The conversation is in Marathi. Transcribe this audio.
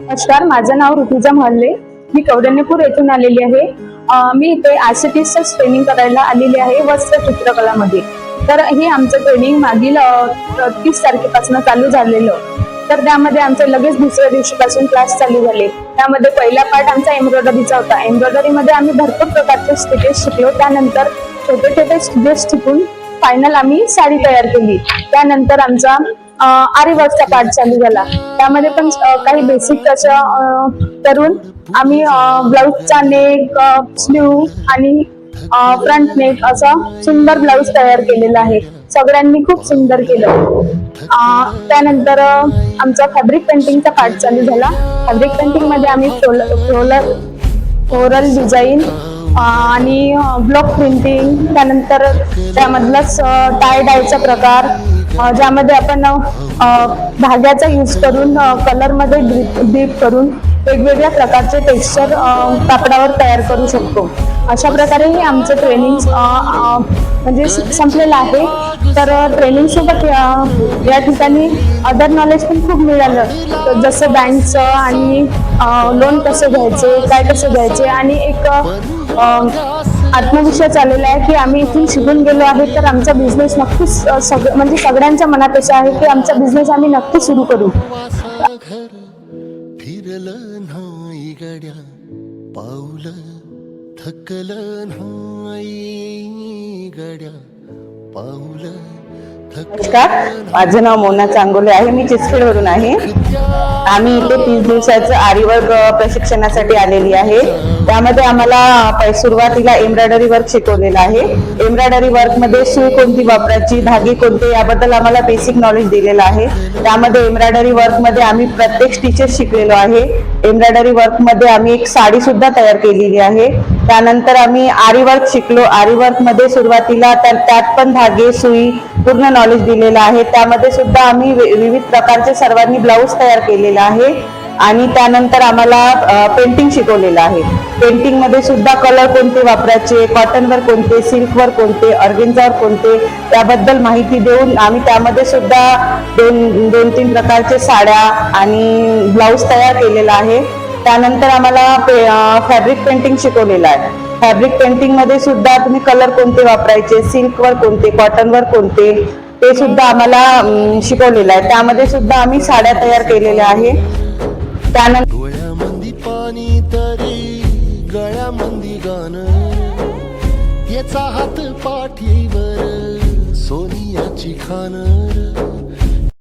नमस्कार, माझं नाव ऋतुजा महल्ले. मी कौंडण्यपूर येथून आलेली आहे. मी इथे आरसीटीचं ट्रेनिंग करायला आलेली आहे वस्त्र चित्रकलामध्ये. तर हे आमचं ट्रेनिंग मागील 30 तारखेपासून चालू झालेलं. तर त्यामध्ये आमचे लगेच दुसऱ्या दिवशीपासून क्लास चालू झाले. त्यामध्ये पहिला पार्ट आमचा एम्ब्रॉयडरीचा होता. एम्ब्रॉयडरीमध्ये आम्ही भरपूर प्रकारचे स्टिचेस शिकलो. त्यानंतर छोटे छोटे स्टिचेस शिकून फायनल आम्ही साडी तयार केली. त्यानंतर आमचा आरी वर्कचा पार्ट चालू झाला. त्यामध्ये पण काही बेसिक असं करून आम्ही ब्लाऊजचा नेक, स्लीव आणि फ्रंट नेक असा सुंदर ब्लाऊज तयार केलेला आहे. सगळ्यांनी खूप सुंदर केलं. त्यानंतर आमचा फॅब्रिक पेंटिंगचा पार्ट चालू झाला. फॅब्रिक पेंटिंग मध्ये आम्ही फ्लोरल डिझाईन आणि ब्लॉक प्रिंटिंग, त्यानंतर त्यामधलाच टाय डायचा प्रकार, ज्यामध्ये आपण धाग्याचा यूज करून कलर मध्ये डीप करून वेगवेगळ्या प्रकारचे टेक्स्चर कापडावर तयार करू शकतो. अशा प्रकारे हे आमचं ट्रेनिंग म्हणजे संपलेलं आहे. तर ट्रेनिंग सोबत या ठिकाणी अदर नॉलेज पण खूप मिळालं, जसं बँकचं आणि लोन कसं घ्यायचे, काय कसं घ्यायचे, आणि एक आत्मविश्वास आलेला आहे की आम्ही इथून शिकून गेलो आहे तर आमचा बिझनेस नक्कीच म्हणजे सगळ्यांच्या मनात असं आहे की आमचा बिझनेस आम्ही नक्की सुरू करू. पाऊल थकलं नाही गड्या पाऊल. नमस्कार, माझं नाव मोना चांगोले आहे. मी चिचखेडवरून आहे. आम्ही इथे 30 दिवसाचं आरीवर्क प्रशिक्षणासाठी आलेली आहे. त्यामध्ये आम्हाला सुरुवातीला एम्ब्रॉयडरी वर्क शिकवलेलं आहे. एम्ब्रॉयडरी वर्क मध्ये सुई कोणती वापरायची, धागे कोणते, याबद्दल आम्हाला बेसिक नॉलेज दिलेलं आहे. त्यामध्ये एम्ब्रॉयडरी वर्क मध्ये आम्ही प्रत्येक स्टिचेस शिकलेलो आहे. एम्ब्रॉयडरी वर्क मध्ये आम्ही एक साडी सुद्धा तयार केलेली आहे. त्यानंतर आम्ही आरी वर्क शिकलो. आरी वर्क मध्ये सुरुवातीला त्यात पण धागे, सुई पूर्ण नॉलेज दिलेलं आहे. त्यामध्ये सुद्धा आम्ही विविध प्रकारचे सर्वांनी ब्लाऊज तयार केलेला आहे. आणि त्यानंतर आम्हाला पेंटिंग शिकवलेलं आहे. पेंटिंग मध्ये सुद्धा कलर कोणते वापरायचे, कॉटनवर कोणते, सिल्कवर कोणते, ऑर्गेन्झावर कोणते, त्याबद्दल माहिती देऊन आम्ही त्यामध्ये सुद्धा दोन तीन प्रकारचे साड्या आणि ब्लाऊज तयार केलेला आहे. त्यानंतर आम्हाला फॅब्रिक पेंटिंग शिकवलेलं आहे. फॅब्रिक पेंटिंग मध्ये सुद्धा तुम्ही कलर कोणते वापरायचे, सिल्कवर कोणते, कॉटनवर कोणते, ते सुद्धा आम्हाला शिकवलेलं आहे. त्यामध्ये सुद्धा आम्ही साड्या तयार केलेल्या आहे. त्यानंतर डोळ्यामंदी पाणी तरी गळ्यामंदी गाणं, याचा हात पाठीवर सोनियाची खान.